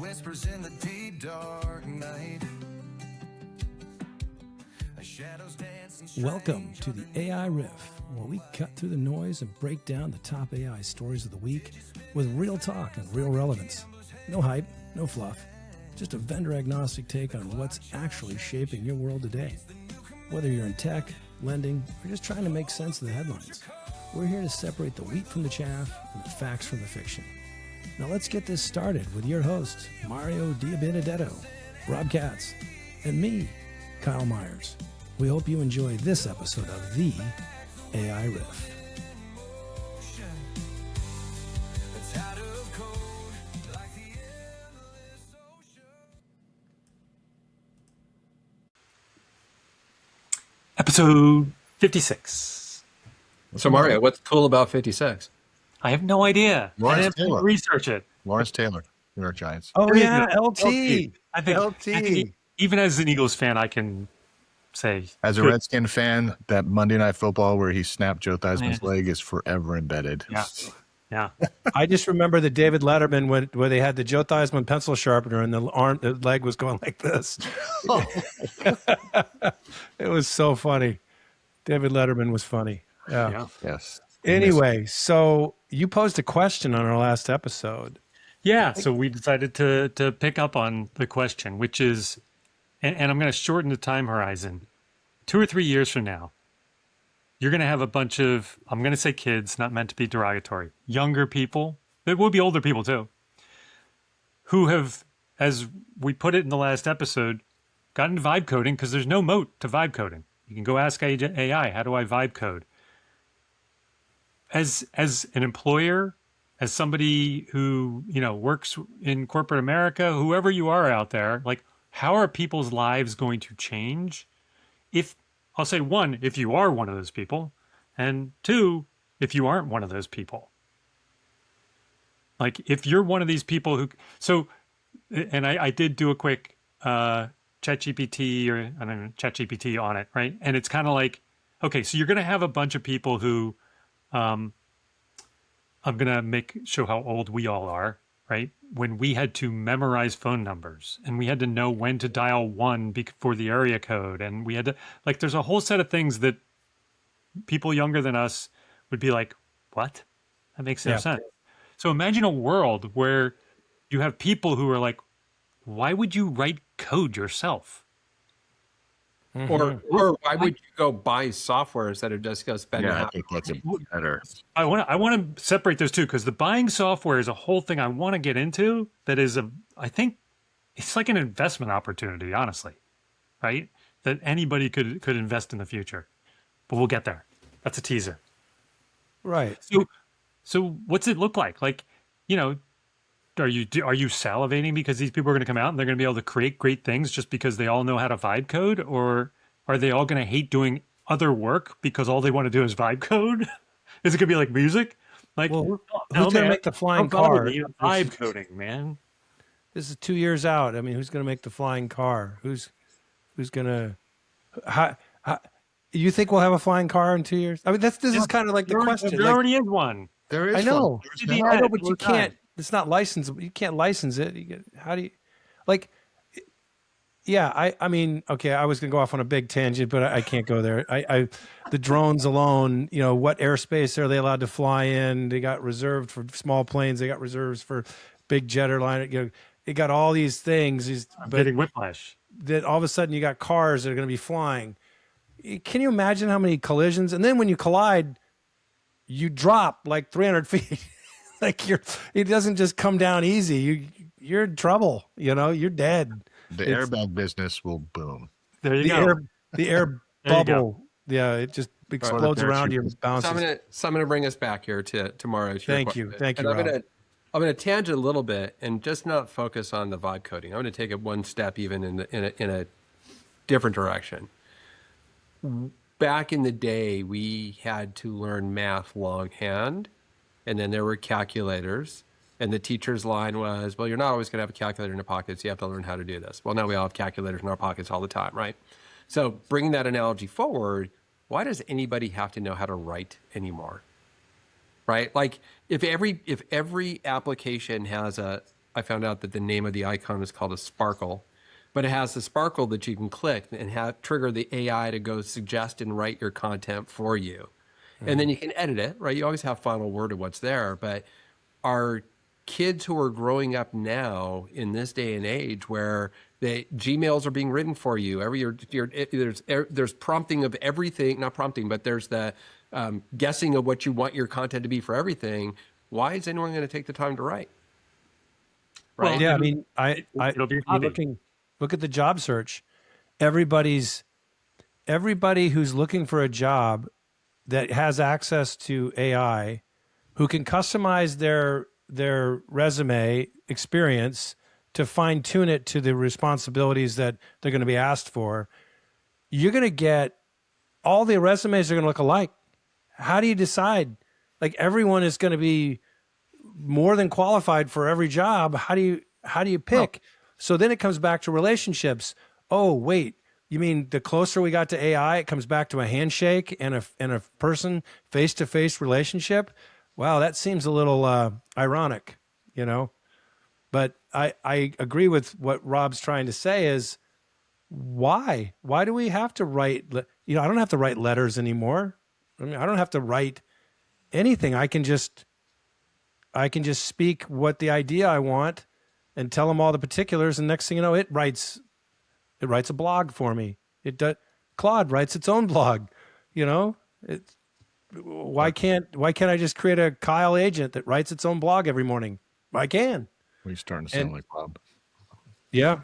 whispers in the deep dark night. Welcome to the AI Riff, where we cut through the noise and break down the top AI stories of the week with real talk and real relevance. No hype, no fluff, just a vendor-agnostic take on what's actually shaping your world today. Whether you're in tech, lending, or just trying to make sense of the headlines, we're here to separate the wheat from the chaff and the facts from the fiction. Now let's get this started with your hosts, Mario Diabenedetto, Rob Katz, and me, Kyle Myers. We hope you enjoy this episode of the AI Riff. Episode 56. So Mario, what's cool about 56? I have no idea. I Lawrence didn't have to Taylor. research it. Lawrence Taylor, New York Giants. Oh There you yeah, go. LT. I think even as an Eagles fan, I can say As a good. Redskin fan, that Monday Night Football where he snapped Joe Theismann's leg is forever embedded. Yeah. I just remember the David Letterman where they had the Joe Theismann pencil sharpener and the leg was going like this. It was so funny. David Letterman was funny. Yeah. Yes. Anyway, so you posed a question on our last episode. Yeah. So we decided to pick up on the question, which is, and I'm going to shorten the time horizon. 2 or 3 years from now, you're going to have a bunch of, I'm going to say kids, not meant to be derogatory, younger people, it will be older people too, who have, as we put it in the last episode, gotten to vibe coding because there's no moat to vibe coding. You can go ask AI, how do I vibe code? As an employer, as somebody who, works in corporate America, whoever you are out there, like, how are people's lives going to change? If, I'll say one, if you are one of those people, and two, if you aren't one of those people. Like, if you're one of these people who, so, and I did do a quick ChatGPT or, I don't know, ChatGPT on it, right? And it's kind of like, okay, so you're going to have a bunch of people who, I'm going to show how old we all are, right? When we had to memorize phone numbers and we had to know when to dial 1 for the area code. And we had to, like, there's a whole set of things that people younger than us would be like, what? That makes no sense. So imagine a world where you have people who are like, why would you write code yourself? Or why would you go buy software instead of just go spend Yeah, I think that's better. I want to separate those two because the buying software is a whole thing I want to get into. That is I think it's like an investment opportunity, honestly, right? That anybody could invest in the future, but we'll get there. That's a teaser, Right. So what's it look like? Like, are you salivating because these people are going to come out and they're going to be able to create great things just because they all know how to vibe code, or are they all going to hate doing other work because all they want to do is vibe code? Is it going to be like music? Like, Well, who's going to make the flying car? Vibe coding, man. This is 2 years out. I mean, who's going to make the flying car? Who's going to? How, you think we'll have a flying car in 2 years? I mean, this is kind of like the question. There already is one. There is I know. one. I know, but you can't. It's not licensed. You can't license it. How do you, like? Yeah, I mean, okay. I was gonna go off on a big tangent, but I can't go there. The drones alone. What airspace are they allowed to fly in? They got reserved for small planes. They got reserves for big jet airline. It got all these things. I'm getting whiplash. That all of a sudden you got cars that are going to be flying. Can you imagine how many collisions? And then when you collide, you drop like 300 feet. Like it doesn't just come down easy. You're in trouble. You're dead. The airbag business will boom. There you go. The air bubble. Yeah, it just explodes around you and bounces. So I'm gonna bring us back here to tomorrow. Thank you, and Rob. I'm gonna tangent a little bit and just not focus on the vibe coding. I'm gonna take it one step even in a different direction. Back in the day, we had to learn math longhand, and then there were calculators. And the teacher's line was, well, you're not always going to have a calculator in your pockets. You have to learn how to do this. Well, now we all have calculators in our pockets all the time, right? So bringing that analogy forward, why does anybody have to know how to write anymore? Right? Like if every application has a I found out that the name of the icon is called a sparkle, but it has the sparkle that you can click and trigger the AI to go suggest and write your content for you. And then you can edit it, right? You always have final word of what's there, but our kids who are growing up now in this day and age where the Gmails are being written for you, there's prompting of everything, not prompting, but there's the guessing of what you want your content to be for everything. Why is anyone going to take the time to write? Right? Well, yeah, I mean, it'll be a you're hobby. look at the job search. Everybody who's looking for a job that has access to AI, who can customize their resume experience to fine tune it to the responsibilities that they're going to be asked for, you're going to get all the resumes are going to look alike. How do you decide? Like everyone is going to be more than qualified for every job. How do you pick? Oh. So then it comes back to relationships. Oh, wait, you mean the closer we got to AI, it comes back to a handshake and a person face-to-face relationship? Wow, that seems a little ironic, you know? But I agree with what Rob's trying to say is why? Why do we have to write, I don't have to write letters anymore. I mean, I don't have to write anything. I can just speak what the idea I want and tell them all the particulars. And next thing you know, it writes a blog for me. Claude writes its own blog, you know? Why can't I just create a Kyle agent that writes its own blog every morning? I can. Well, you're starting to sound like Rob. Yeah.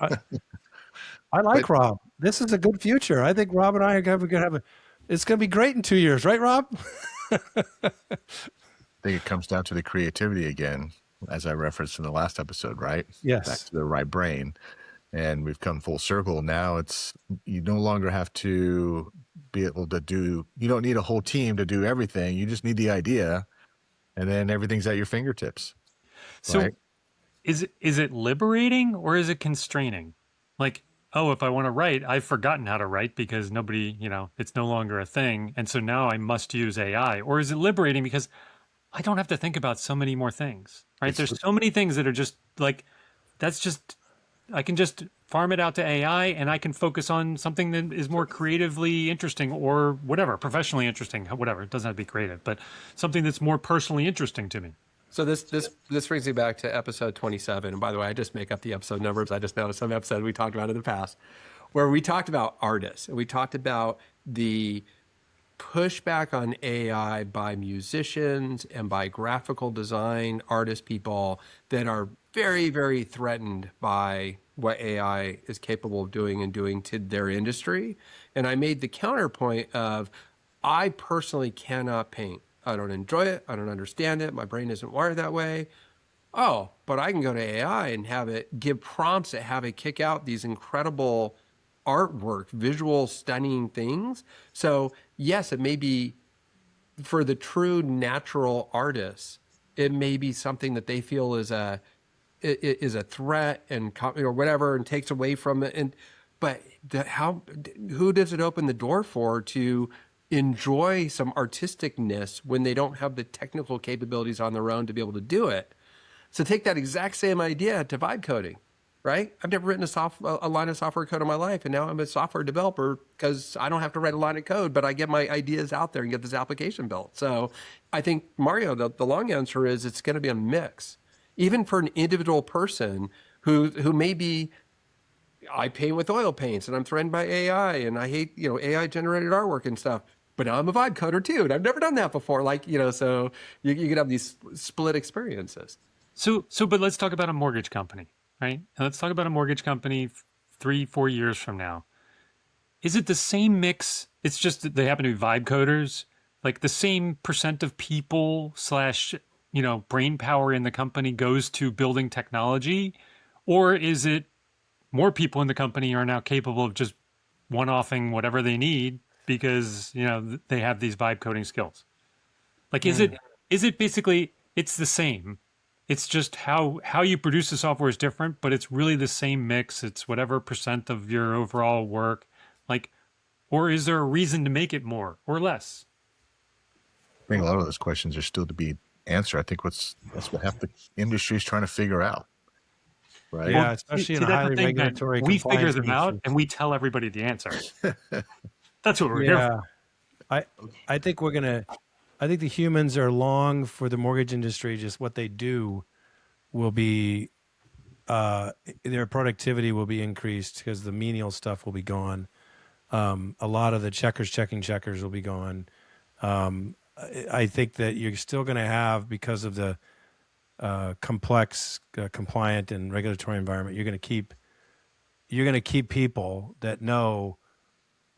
I like Rob. This is a good future. I think Rob and I are going to have it's going to be great in 2 years, right, Rob? I think it comes down to the creativity again, as I referenced in the last episode, right? Yes. Back to the right brain. And we've come full circle. Now you no longer have to be able to you don't need a whole team to do everything. You just need the idea, and then everything's at your fingertips. So right? is it liberating or is it constraining? Like, oh, if I want to write, I've forgotten how to write because nobody, it's no longer a thing. And so now I must use AI. Or is it liberating because I don't have to think about so many more things, right? There's so many things that are just like, I can just farm it out to AI and I can focus on something that is more creatively interesting or whatever, professionally interesting, whatever. It doesn't have to be creative, but something that's more personally interesting to me. So this brings me back to episode 27. And by the way, I just make up the episode numbers. I just noticed some episode we talked about in the past where we talked about artists and we talked about the pushback on AI by musicians and by graphical design artist people that are very, very threatened by what AI is capable of doing and doing to their industry. And I made the counterpoint of, I personally cannot paint. I don't enjoy it. I don't understand it. My brain isn't wired that way. Oh, but I can go to AI and have it give prompts that have it kick out these incredible artwork, visual, stunning things. So yes, it may be for the true natural artists, it may be something that they feel is a threat and or whatever, and takes away from it. But who does it open the door for to enjoy some artisticness when they don't have the technical capabilities on their own to be able to do it? So take that exact same idea to vibe coding, right? I've never written a line of software code in my life, and now I'm a software developer because I don't have to write a line of code, but I get my ideas out there and get this application built. So I think, Mario, the long answer is it's going to be a mix. Even for an individual person who may be, I paint with oil paints and I'm threatened by AI and I hate, AI generated artwork and stuff. But now I'm a vibe coder too, and I've never done that before. So you could have these split experiences. But let's talk about a mortgage company, right? And let's talk about a mortgage company 3-4 years from now. Is it the same mix? It's just that they happen to be vibe coders, like the same percent of people / brain power in the company goes to building technology, or is it more people in the company are now capable of just one-offing whatever they need because they have these vibe coding skills? Like, is it basically it's the same? It's just how you produce the software is different, but it's really the same mix. It's whatever percent of your overall work, or is there a reason to make it more or less? I think a lot of those questions are still to be answer. I think that's what half the industry is trying to figure out. Right. Yeah, Well, especially in see, a that's highly the thing, Ben. regulatory We figure compliance them out industry. and we tell everybody the answer. That's what we're here for. Yeah, I think I think the humans are long for the mortgage industry. Just what they do will be, their productivity will be increased because the menial stuff will be gone. A lot of the checking checkers will be gone. I think that you're still going to have, because of the complex, compliant, and regulatory environment, you're going to keep people that know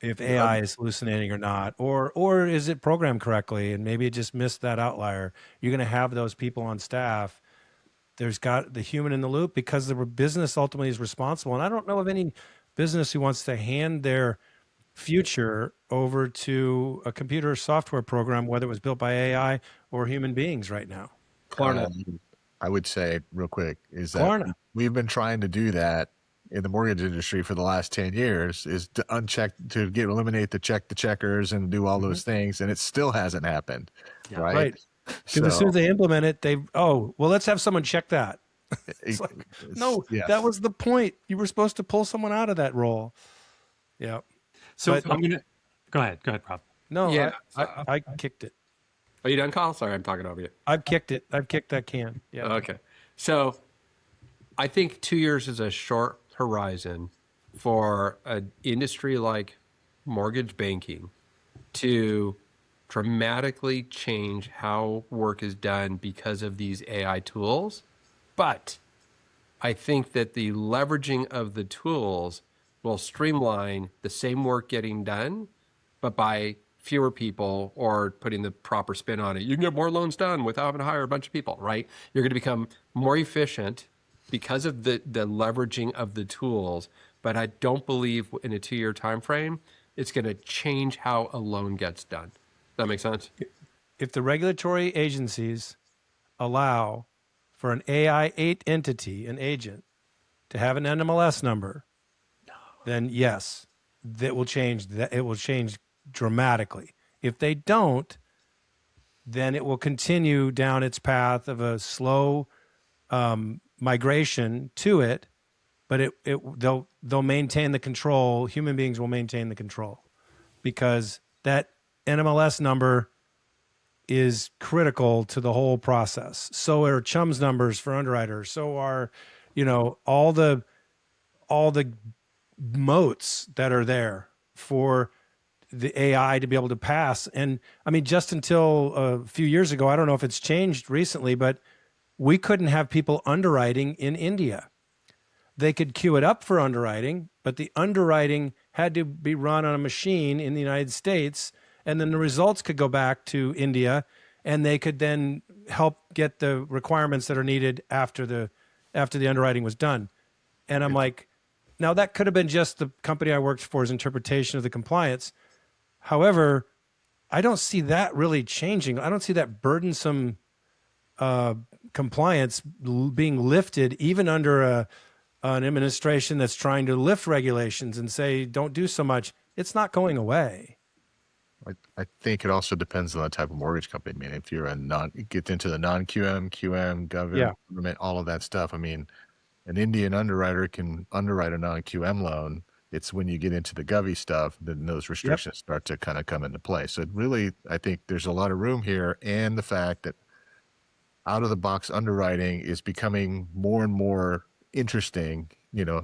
if AI is hallucinating or not, or is it programmed correctly, and maybe it just missed that outlier. You're going to have those people on staff. There's got the human in the loop, because the business ultimately is responsible. And I don't know of any business who wants to hand their future over to a computer or software program, whether it was built by AI or human beings right now. Klarna. I would say real quick is that Klarna. we've been trying to do that in the mortgage industry for the last 10 years, is to eliminate the checkers and do all those things. And it still hasn't happened. Yeah. Right. Because as soon as they implement it, let's have someone check that. It's like, no, that was the point. You were supposed to pull someone out of that role. Yeah. So But- I'm gonna go ahead, Rob. No, Yeah. I kicked it. Are you done, Kyle? Sorry, I'm talking over you. I've kicked it. I've kicked that can. Yeah. Okay. So I think 2 years is a short horizon for an industry like mortgage banking to dramatically change how work is done because of these AI tools. But I think that the leveraging of the tools will streamline the same work getting done, but by fewer people, or putting the proper spin on it. You can get more loans done without having to hire a bunch of people, right? You're going to become more efficient because of the leveraging of the tools. But I don't believe in a 2-year time frame it's going to change how a loan gets done. Does that make sense? If the regulatory agencies allow for an AI entity, an agent, to have an NMLS number, then yes, that will change. That it will change dramatically. If they don't, then it will continue down its path of a slow migration to it. But they'll maintain the control. Human beings will maintain the control, because that NMLS number is critical to the whole process. So are CHUMS numbers for underwriters. So are, all the moats that are there for the AI to be able to pass. And I mean, just until a few years ago, I don't know if it's changed recently, but we couldn't have people underwriting in India. They could queue it up for underwriting, but the underwriting had to be run on a machine in the United States, and then the results could go back to India, and they could then help get the requirements that are needed after the underwriting was done. And I'm like, now that could have been just the company I worked for's interpretation of the compliance. However, I don't see that really changing. I don't see that burdensome compliance being lifted, even under an administration that's trying to lift regulations and say, don't do so much. It's not going away. I think it also depends on the type of mortgage company. I mean, if you're get into the non-QM, QM, government, all of that stuff. I mean, an Indian underwriter can underwrite a non-QM loan. It's when you get into the Govy stuff, then those restrictions start to kind of come into play. So it really, I think there's a lot of room here, and the fact that out-of-the-box underwriting is becoming more and more interesting,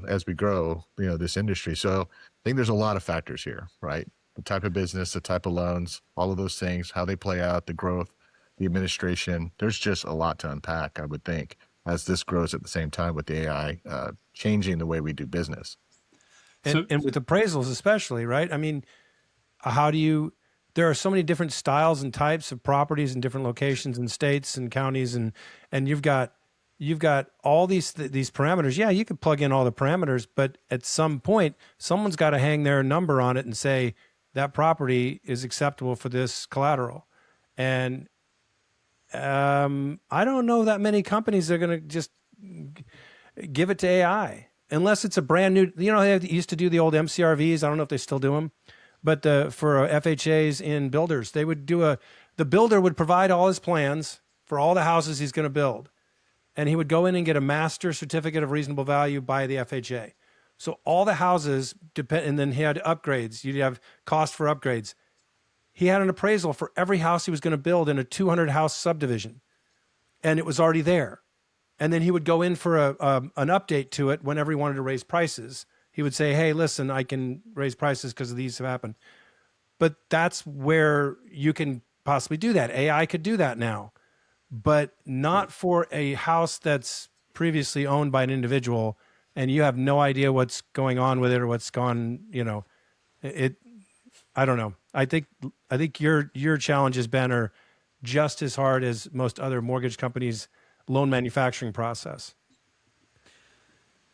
as we grow, this industry. So I think there's a lot of factors here, right? The type of business, the type of loans, all of those things, how they play out, the growth, the administration. There's just a lot to unpack, I would think, as this grows at the same time with the AI changing the way we do business. And with appraisals especially, right? I mean, there are so many different styles and types of properties in different locations and states and counties, and you've got all these parameters. Yeah, you could plug in all the parameters, but at some point, someone's got to hang their number on it and say that property is acceptable for this collateral. And I don't know that many companies are going to just give it to AI unless it's a brand new. They used to do the old MCRVs. I don't know if they still do them, but for FHAs in builders, they would do the builder would provide all his plans for all the houses he's going to build. And he would go in and get a master certificate of reasonable value by the FHA. So all the houses depend, and then he had upgrades. You'd have cost for upgrades. He had an appraisal for every house he was going to build in a 200 house subdivision, and it was already there. And then he would go in for an update to it whenever he wanted to raise prices. He would say, hey, listen, I can raise prices because of these have happened. But that's where you can possibly do that. AI could do that now, but not for a house that's previously owned by an individual and you have no idea what's going on with it or what's gone, I don't know. I think your challenges, Ben, are just as hard as most other mortgage companies' loan manufacturing process.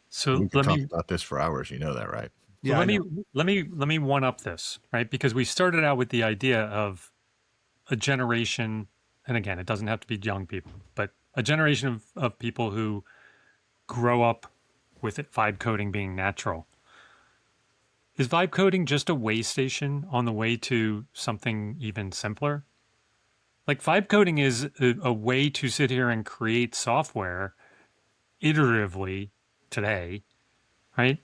So we could talk about this for hours. You know that, right? Yeah. Let me one up this, right? Because we started out with the idea of a generation, and again, it doesn't have to be young people, but a generation of people who grow up with it, vibe coding being natural. Is vibe coding just a way station on the way to something even simpler? Like vibe coding is a way to sit here and create software iteratively today, right?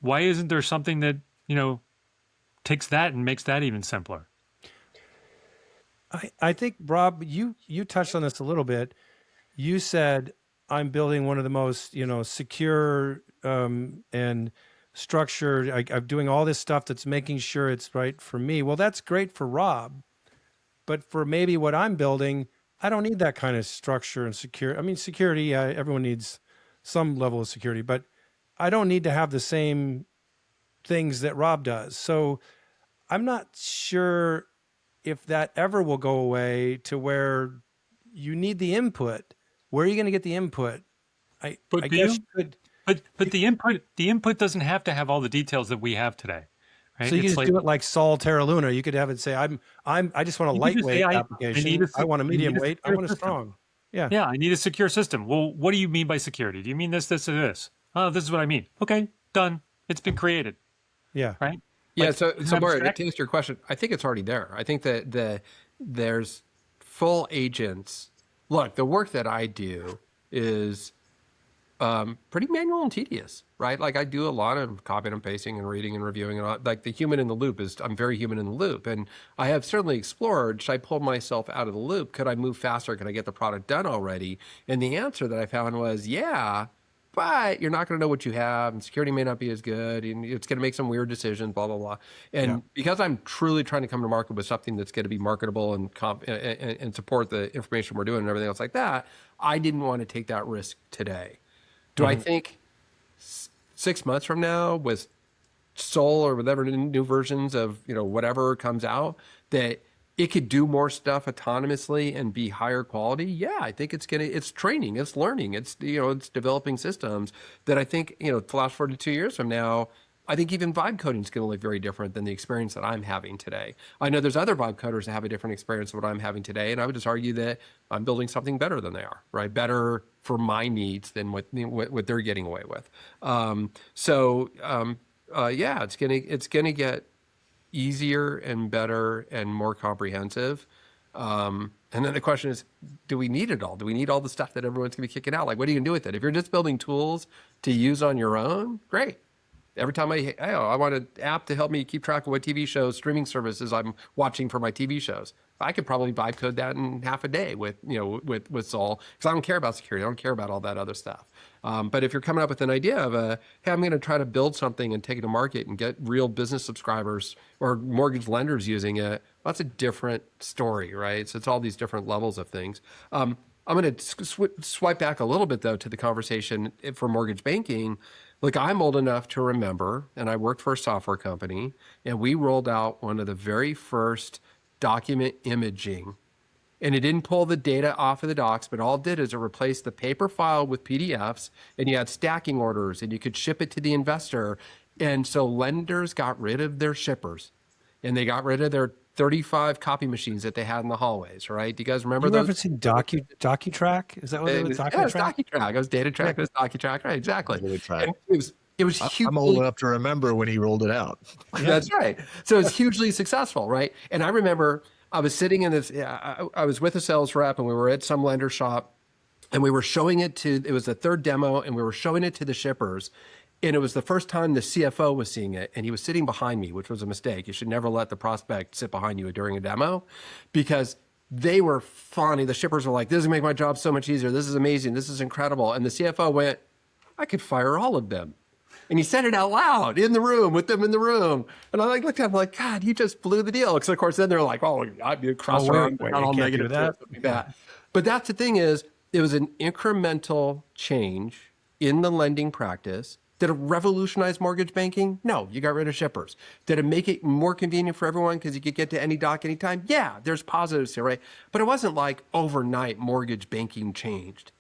Why isn't there something that, takes that and makes that even simpler? I think, Rob, you touched on this a little bit. You said, I'm building one of the most, secure and structured. I'm doing all this stuff that's making sure it's right for me. Well, that's great for Rob. But for maybe what I'm building, I don't need that kind of structure and secure. I mean, security, everyone needs some level of security, but I don't need to have the same things that Rob does. So I'm not sure if that ever will go away to where you need the input. Where are you going to get the input? I guess you could. But the input doesn't have to have all the details that we have today. Right? So you just do it like Sol Terra Luna. You could have it say, I just want a lightweight application. I want a medium weight. I want a strong. Yeah. Yeah. I need a secure system. Well, what do you mean by security? Do you mean this, or this? Oh, this is what I mean. Okay, done. It's been created. Yeah. Right. Yeah. So Mario, to answer your question, I think it's already there. I think that there's full agents. Look, the work that I do is pretty manual and tedious, right? Like I do a lot of copying and pasting and reading and reviewing and all, like the human in the loop I'm very human in the loop. And I have certainly explored, should I pull myself out of the loop? Could I move faster? Could I get the product done already? And the answer that I found was, yeah, but you're not going to know what you have and security may not be as good and it's going to make some weird decisions, blah, blah, blah. And because I'm truly trying to come to market with something that's going to be marketable and support the information we're doing and everything else like that, I didn't want to take that risk today. Do I think 6 months from now with Sol or whatever new versions of, whatever comes out, that it could do more stuff autonomously and be higher quality? Yeah, I think it's training, it's learning, it's developing systems that I think, flash forward to 2 years from now, I think even vibe coding is going to look very different than the experience that I'm having today. I know there's other vibe coders that have a different experience of what I'm having today, and I would just argue that I'm building something better than they are, right? Better for my needs than what they're getting away with. Yeah, it's gonna get easier and better and more comprehensive. And then the question is, do we need it all? Do we need all the stuff that everyone's gonna be kicking out? Like, what are you gonna do with it? If you're just building tools to use on your own, great. Every time I want an app to help me keep track of what TV shows, streaming services I'm watching for my TV shows. I could probably vibe code that in half a day with Sol, because I don't care about security. I don't care about all that other stuff. But if you're coming up with an idea of hey, I'm going to try to build something and take it to market and get real business subscribers or mortgage lenders using it, well, that's a different story, right? So it's all these different levels of things. I'm going to swipe back a little bit, though, to the conversation for mortgage banking. Look, I'm old enough to remember, and I worked for a software company, and we rolled out one of the very first document imaging. And it didn't pull the data off of the docs, but all it did is it replaced the paper file with PDFs, and you had stacking orders, and you could ship it to the investor. And so lenders got rid of their shippers, and they got rid of their 35 copy machines that they had in the hallways, right? Do you guys remember those? Referencing DocuTrack? Is that what it was? Yeah, it was DocuTrack. It was DataTrack. It was DocuTrack. Right, exactly. It was hugely, I'm old enough to remember when he rolled it out. That's right. So it's hugely successful, right? And I remember I was sitting in this, I was with a sales rep and we were at some lender shop and we were showing it was the third demo and we were showing it to the shippers. And it was the first time the CFO was seeing it and he was sitting behind me, which was a mistake. You should never let the prospect sit behind you during a demo because they were fawning. The shippers were like, this is make my job so much easier. This is amazing. This is incredible. And the CFO went, I could fire all of them. And he said it out loud in the room with them in the room. And I looked at him like, God, you just blew the deal. Because of course, then they're like, oh, I'd be cross around, not all negative that. Like that. But that's the thing is, it was an incremental change in the lending practice. Did it revolutionize mortgage banking? No, you got rid of shippers. Did it make it more convenient for everyone because you could get to any doc anytime? Yeah, there's positives here, right? But it wasn't like overnight mortgage banking changed.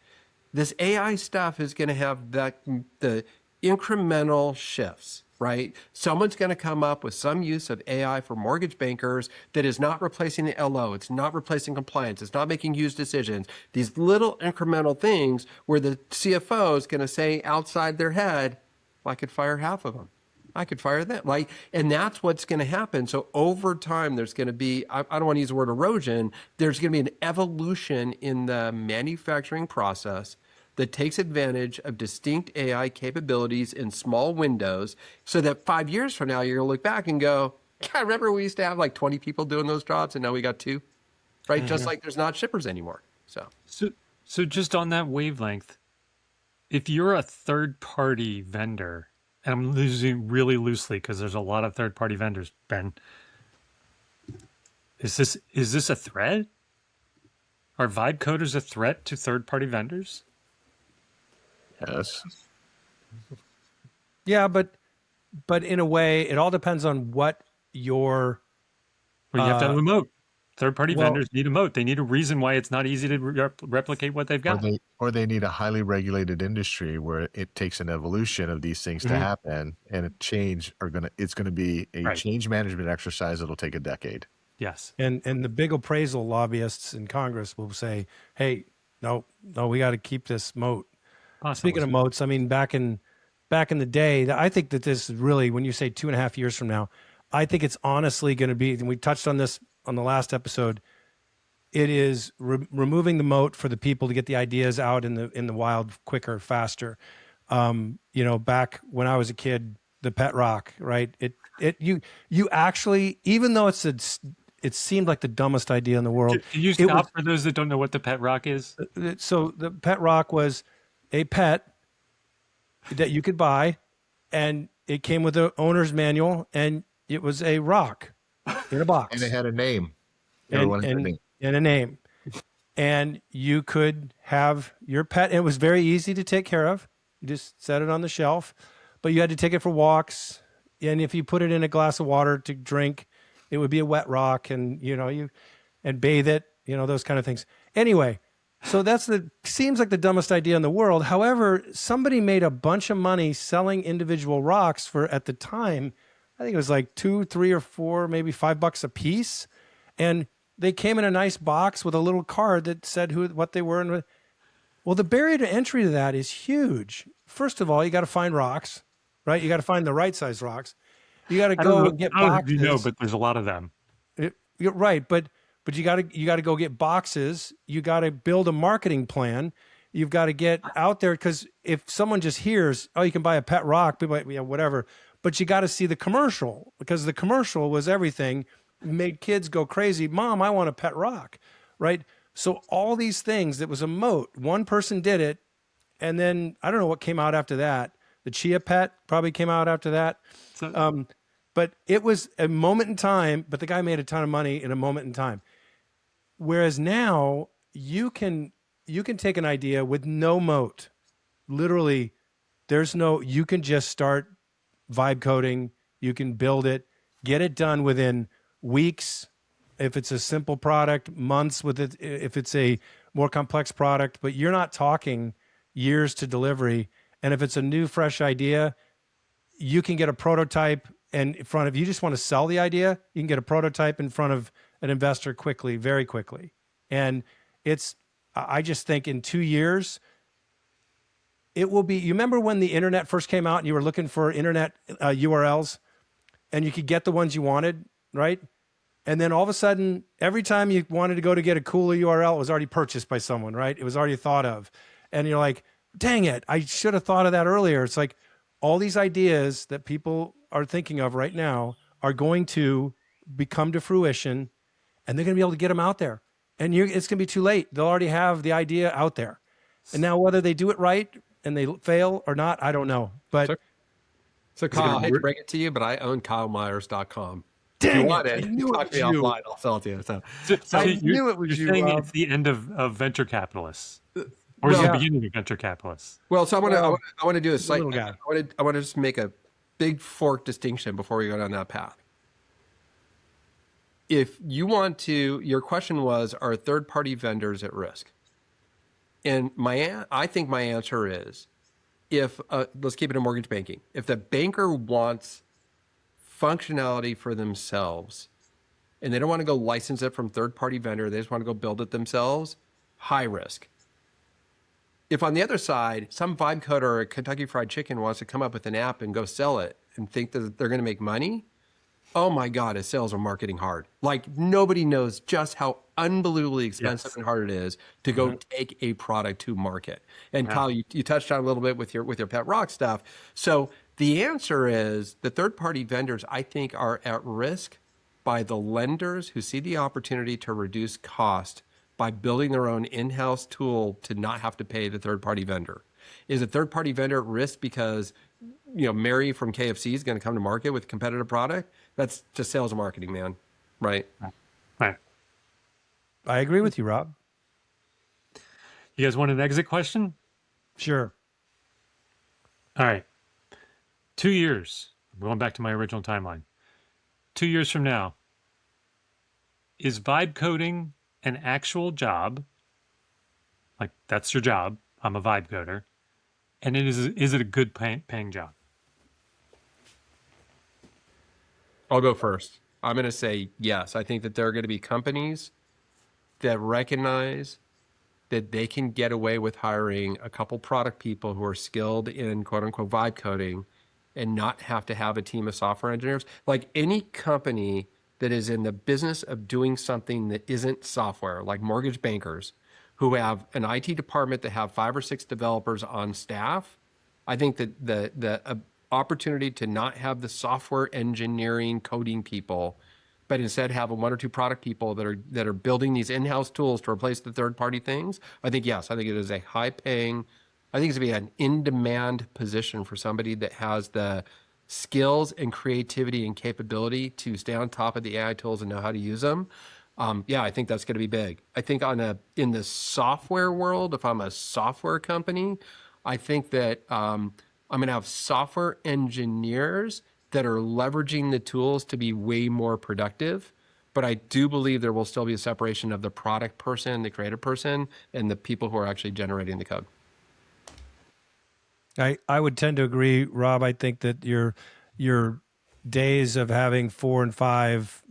This AI stuff is going to have the incremental shifts, right? Someone's going to come up with some use of AI for mortgage bankers that is not replacing the LO. It's not replacing compliance. It's not making huge decisions. These little incremental things where the CFO is going to say outside their head, well, I could fire half of them. I could fire them. And that's what's going to happen. So over time, there's going to be, I don't want to use the word erosion, there's going to be an evolution in the manufacturing process that takes advantage of distinct AI capabilities in small windows so that 5 years from now, you're going to look back and go, God, remember we used to have like 20 people doing those jobs and now we got 2, right? Mm-hmm. Just like there's not shippers anymore. So just on that wavelength, if you're a third-party vendor, and I'm using really loosely because there's a lot of third-party vendors, Ben, is this a threat? Are vibe coders a threat to third-party vendors? Yes. Yeah, but in a way, it all depends on what your. Well, you have to have a moat. Third-party vendors need a moat. They need a reason why it's not easy to replicate what they've got. Or they need a highly regulated industry where it takes an evolution of these things to happen, and it's going to be a change management exercise that'll take a decade. Yes. And the big appraisal lobbyists in Congress will say, hey, no, we got to keep this moat. Speaking of moats, I mean, back in the day, I think that this is really, when you say 2.5 years from now, I think it's honestly going to be, and we touched on this on the last episode, it is removing the moat for the people to get the ideas out in the wild quicker, faster. Back when I was a kid, the pet rock, right? You actually, even though it seemed like the dumbest idea in the world. Can you stop for those that don't know what the pet rock is? So the pet rock was a pet that you could buy, and it came with the owner's manual, and it was a rock in a box. And it had a name. And a name. And you could have your pet. It was very easy to take care of. You just set it on the shelf, but you had to take it for walks. And if you put it in a glass of water to drink, it would be a wet rock, and and bathe it, those kind of things. Anyway, so seems like the dumbest idea in the world. However, somebody made a bunch of money selling individual rocks for, at the time, I think it was like $2, $3, or $4, maybe $5 a piece. And they came in a nice box with a little card that said what they were. Well, the barrier to entry to that is huge. First of all, you got to find rocks, right? You got to find the right size rocks. You got to go and get boxes. But there's a lot of them. You're right, but you got to go get boxes. You got to build a marketing plan. You've got to get out there, because if someone just hears, oh, you can buy a pet rock, people, whatever. But you got to see the commercial, because the commercial was everything. Made kids go crazy. Mom, I want a pet rock, right? So all these things, that was a moat. One person did it, and then I don't know what came out after that. The Chia Pet probably came out after that. But it was a moment in time, but the guy made a ton of money in a moment in time. Whereas now you can take an idea with no moat. Literally, you can just start vibe coding. You can build it, get it done within weeks. If it's a simple product, months with it, if it's a more complex product, but you're not talking years to delivery. And if it's a new, fresh idea, you can get a prototype in front of, you just want to sell the idea, you can get a prototype in front of an investor quickly, very quickly. And I just think in 2 years, it will be, you remember when the internet first came out and you were looking for internet URLs and you could get the ones you wanted, right? And then all of a sudden, every time you wanted to go to get a cooler URL, it was already purchased by someone, right? It was already thought of. And you're like, dang it, I should have thought of that earlier. It's like all these ideas that people are thinking of right now are going to become to fruition, and they're going to be able to get them out there. And it's going to be too late. They'll already have the idea out there. And now whether they do it right and they fail or not, I don't know. But So Kyle, I hate to break it to you, but I own KyleMyers.com. If dang you want it, I it, knew it talk to was me you. offline. I'll sell it to you. So I knew it was you're you, saying Rob. it's the end of venture capitalists, or is it Yeah. the beginning of venture capitalists? well, so I want Well, to do a slight. little guy. I want to just make a big fork distinction before we go down that path. If you want to, your question was, are third-party vendors at risk? And I think my answer is, if let's keep it in mortgage banking. If the banker wants functionality for themselves, and they don't want to go license it from third-party vendor, they just want to go build it themselves, high risk. If on the other side, some vibe coder or a Kentucky Fried Chicken wants to come up with an app and go sell it and think that they're going to make money, oh my God, is sales or marketing hard? Like nobody knows just how unbelievably expensive and hard it is to go take a product to market. And Kyle, you touched on a little bit with your pet rock stuff. So the answer is the third-party vendors, I think, are at risk by the lenders who see the opportunity to reduce cost by building their own in-house tool to not have to pay the third-party vendor. Is a third-party vendor at risk because Mary from KFC is going to come to market with a competitive product? That's just sales and marketing, man. Right. Right. I agree with you, Rob. You guys want an exit question? Sure. All right. 2 years. I'm going back to my original timeline. 2 years from now, is vibe coding an actual job? Like that's your job. I'm a vibe coder. And is it a good paying job? I'll go first. I'm going to say yes. I think that there are going to be companies that recognize that they can get away with hiring a couple product people who are skilled in quote unquote vibe coding and not have to have a team of software engineers. Like any company that is in the business of doing something that isn't software, like mortgage bankers who have an IT department that have 5 or 6 developers on staff, I think that the opportunity to not have the software engineering coding people, but instead have 1 or 2 product people that are building these in-house tools to replace the third-party things, I think yes, I think it is a high-paying, I think it's going to be an in-demand position for somebody that has the skills and creativity and capability to stay on top of the AI tools and know how to use them. I think that's going to be big. I think in the software world, if I'm a software company, I think that I'm going to have software engineers that are leveraging the tools to be way more productive. But I do believe there will still be a separation of the product person, the creative person, and the people who are actually generating the code. I would tend to agree, Rob. I think that your days of having 4 and 5,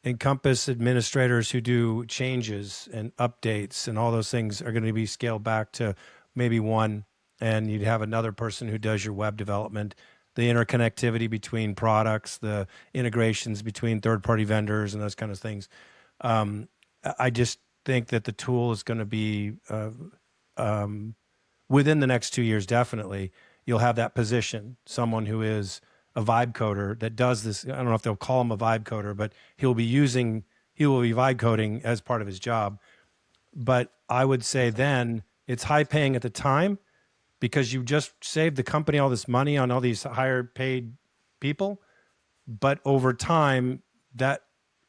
Encompass administrators who do changes and updates and all those things are going to be scaled back to maybe 1, and you'd have another person who does your web development, the interconnectivity between products, the integrations between third-party vendors and those kind of things. I just think that the tool is going to be within the next 2 years, definitely, you'll have that position, someone who is a vibe coder that does this. I don't know if they'll call him a vibe coder, but he will be vibe coding as part of his job. But I would say then it's high paying at the time because you just saved the company all this money on all these higher paid people. But over time, that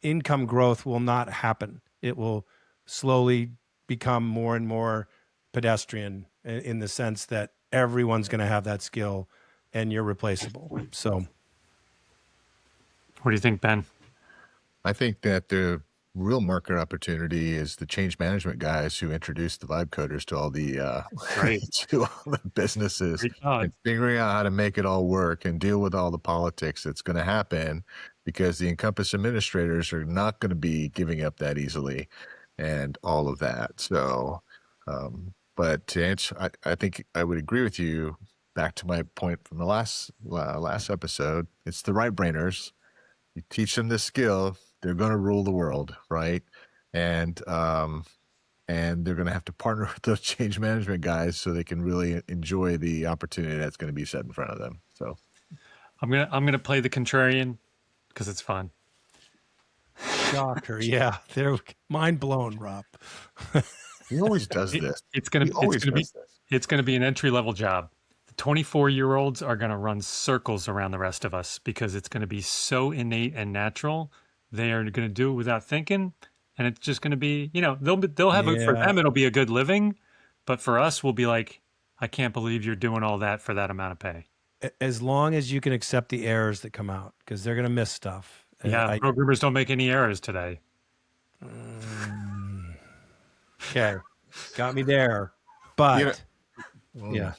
income growth will not happen. It will slowly become more and more pedestrian in the sense that everyone's going to have that skill and you're replaceable. So What do you think, Ben? I think that the real market opportunity is the change management guys who introduced the vibe coders to all the Right. to all the businesses Great thought. and figuring out how to make it all work and deal with all the politics that's going to happen, because the Encompass administrators are not going to be giving up that easily and all of that. So but to answer, I think I would agree with you. Back to my point from the last episode, it's the right brainers. You teach them this skill, they're going to rule the world, right? And they're going to have to partner with those change management guys so they can really enjoy the opportunity that's going to be set in front of them. So I'm gonna play the contrarian because it's fun. Shocker. Yeah. They're mind blown, Rob. he always does this. It's gonna be an entry level job. The 24-year-olds are gonna run circles around the rest of us because it's gonna be so innate and natural. They are gonna do it without thinking, and it's just gonna be, they'll have it for them. It'll be a good living, but for us, we'll be like, I can't believe you're doing all that for that amount of pay. As long as you can accept the errors that come out, because they're gonna miss stuff. Yeah, programmers don't make any errors today. Okay, got me there. But yeah.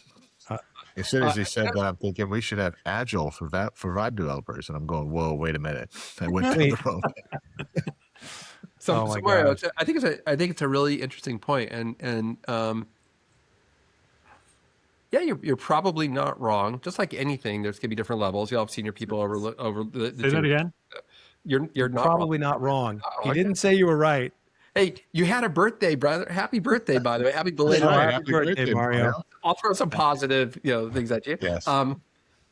As soon as he said that, I'm thinking we should have Agile for Vibe developers, and I'm going, whoa, wait a minute, I went down the wrong way. So Mario, I think it's a really interesting point, and yeah, you're probably not wrong. Just like anything, there's gonna be different levels. You'll have senior people over the Say that again. You're not probably wrong. not wrong. Oh, he okay. didn't say you were right. Hey, you had a birthday, brother. Happy birthday, by the way. Happy belated Happy birthday, Mario. I'll throw some positive, things at you. Yes. I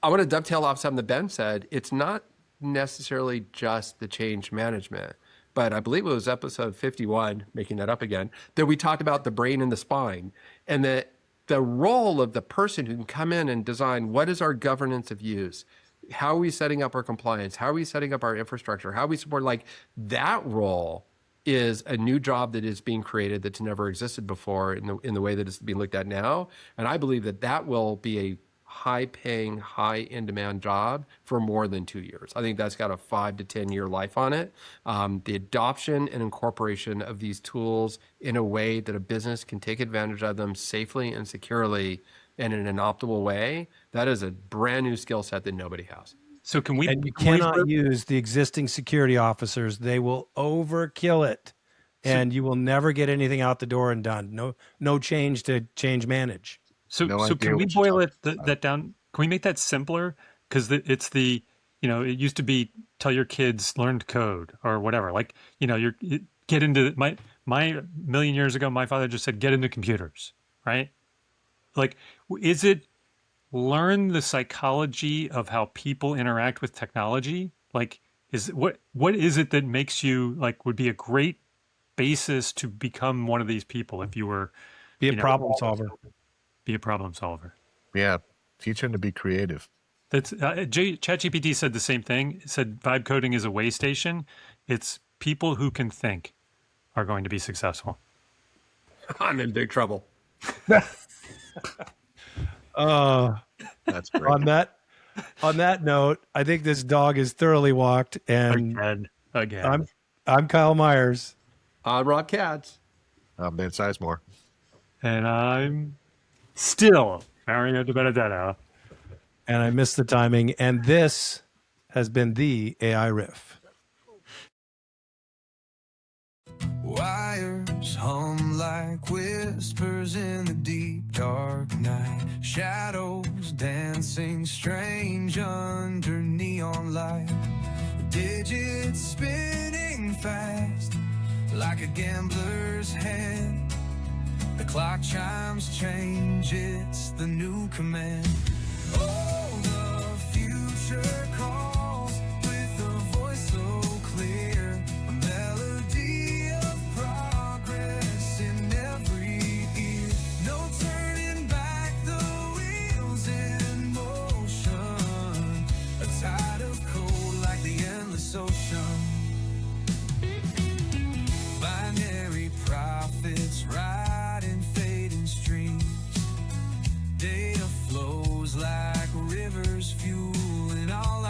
want to dovetail off something that Ben said. It's not necessarily just the change management, but I believe it was episode 51, making that up again, that we talked about the brain and the spine, and that the role of the person who can come in and design what is our governance of use, how are we setting up our compliance, how are we setting up our infrastructure, how we support, like that role is a new job that is being created that's never existed before in the way that it's being looked at now. And I believe that will be a high-paying, high-in-demand job for more than 2 years. I think that's got a 5 to 10 year life on it. The adoption and incorporation of these tools in a way that a business can take advantage of them safely and securely and in an optimal way, that is a brand new skill set that nobody has. So can we? And you cannot use the existing security officers. They will overkill it, and you will never get anything out the door and done. No change to change manage. So can we boil that down? Can we make that simpler? Because it's it used to be tell your kids learn to code or whatever. Like, get into my million years ago, my father just said, get into computers, right? Like, is it learn the psychology of how people interact with technology? Like, what is it that makes you would be a great basis to become one of these people if you were be a problem solver? Be a problem solver. Yeah, teach them to be creative. That's ChatGPT said the same thing. It said vibe coding is a way station. It's people who can think are going to be successful. I'm in big trouble. That's great. On that note, I think this dog is thoroughly walked. And again. I'm Kyle Myers. I'm Rob Katz. I'm Ben Sizemore. And I'm still Mario de Benedetto. And I missed the timing. And this has been the AI Riff. Wires hum like whispers in the deep dark night. Shadows dancing strange under neon light. Digits spinning fast like a gambler's hand. The clock chimes change, it's the new command. Oh, the future calls with a voice so clear. A melody of progress in every ear. No turning back, the wheels in motion. A tide of cold like the endless ocean. Binary prophets ride in fading streams. Data flows like rivers fueling all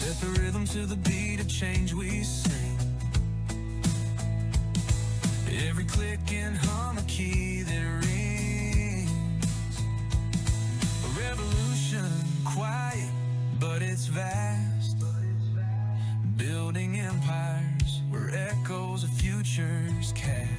Set the rhythm to the beat of change we sing. Every click and hum a key that rings. A revolution, quiet, but it's vast. Building empires where echoes of futures cast.